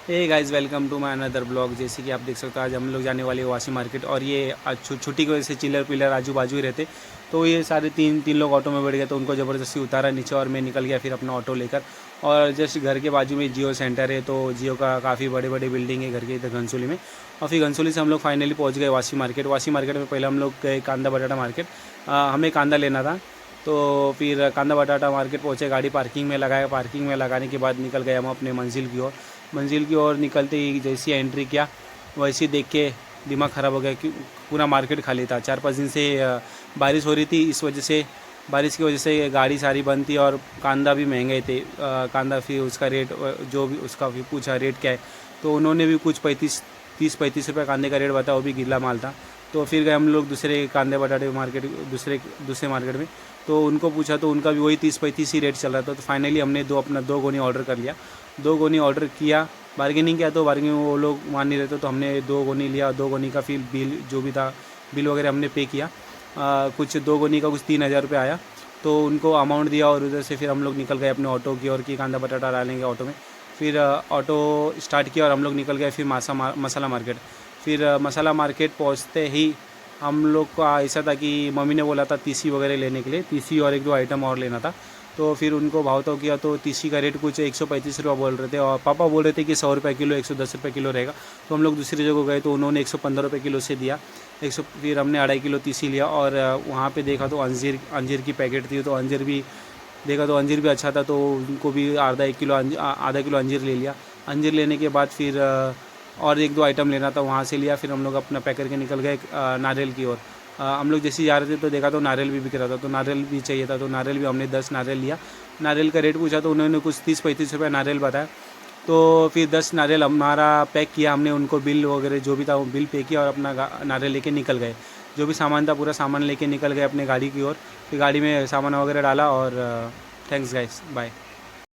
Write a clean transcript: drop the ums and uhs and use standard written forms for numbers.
Hey guys, welcome to my another blog. जैसे कि आप देख सकते हो आज हम लोग जाने वाले हैं वाशी मार्केट। और ये आज छुट्टी की वजह से चिल्लर पिलर आजू बाजू ही रहते, तो ये सारे तीन लोग ऑटो में बैठ गए, तो उनको ज़बरदस्ती उतारा नीचे और मैं निकल गया फिर अपना ऑटो लेकर। और जस्ट घर के बाजू में जियो सेंटर है, तो जियो का काफ़ी बड़े बड़े बिल्डिंग है घर के इधर घनसोली में। और फिर घनसोली से हम लोग फाइनली पहुँच गए वाशी मार्केट। वाशी मार्केट में पहले हम लोग गए कांदा बटाटा मार्केट। हमें कांदा लेना था, तो फिर कांदा बटाटा मार्केट पहुँचे, गाड़ी पार्किंग में लगाया। पार्किंग में लगाने के बाद निकल गए हम अपने मंजिल की ओर। निकलते ही जैसी एंट्री किया वैसे ही देख के दिमाग ख़राब हो गया कि पूरा मार्केट खाली था। 4-5 दिन से बारिश हो रही थी, इस वजह से बारिश की वजह से गाड़ी सारी बंद थी और कांदा भी महंगे थे। कांदा फिर उसका रेट जो भी उसका भी पूछा रेट क्या है, तो उन्होंने भी कुछ 30-35 रुपये कांदे का रेट बताया, वो भी गीला माल था। तो फिर गए हम लोग दूसरे कांदे बटाटे मार्केट, दूसरे मार्केट में। तो उनको पूछा तो उनका भी वही 30-35 ही रेट चल रहा था। तो फाइनली हमने दो गोनी ऑर्डर कर लिया। 2 गोनी ऑर्डर किया, बार्गेनिंग किया, तो बार्गेनिंग वो लोग मान नहीं रहे थे, तो हमने 2 गोनी लिया। 2 गोनी का फिर बिल जो भी था, बिल वगैरह हमने पे किया। कुछ 2 गोनी का कुछ 3,000 रुपये आया, तो उनको अमाउंट दिया। और उधर से फिर हम लोग निकल गए अपने ऑटो की ओर कि कांदा बटाटा डालेंगे ऑटो में। फिर ऑटो स्टार्ट किया और हम लोग निकल गए फिर मसाला मार्केट। फिर मसाला मार्केट पहुंचते ही हम लोग का ऐसा था कि मम्मी ने बोला था तीसी वगैरह लेने के लिए, तीसी और 1-2 आइटम और लेना था। तो फिर उनको भाव तो किया, तो तीसी का रेट कुछ 135 रुपये बोल रहे थे और पापा बोल रहे थे कि 100 रुपये किलो, 110 रुपये किलो रहेगा। तो हम लोग दूसरी जगह गए, तो उन्होंने 115 रुपये किलो से दिया। 100 फिर हमने 2.5 किलो तीसी लिया। और वहाँ पे देखा तो अंजीर की पैकेट थी, तो अंजीर भी देखा तो अंजीर भी अच्छा था, तो उनको भी आधा किलो अंजीर ले लिया। अंजीर लेने के बाद फिर और 1-2 आइटम लेना था, वहाँ से लिया। फिर हम लोग अपना पैक करके निकल गए नारियल की ओर। हम लोग जैसे ही जा रहे थे तो देखा तो नारियल भी बिक रहा था, तो नारियल भी चाहिए था, तो नारियल भी हमने 10 नारियल लिया। नारियल का रेट पूछा तो उन्होंने कुछ 30-35 रुपये नारियल बताया। तो फिर 10 नारियल हमारा पैक किया हमने, उनको बिल वगैरह जो भी था वो बिल पे किया और अपना नारियल लेके निकल गए। जो भी सामान था पूरा सामान लेके निकल गए अपने गाड़ी की ओर। फिर गाड़ी में सामान वगैरह डाला और थैंक्स गाइस, बाय।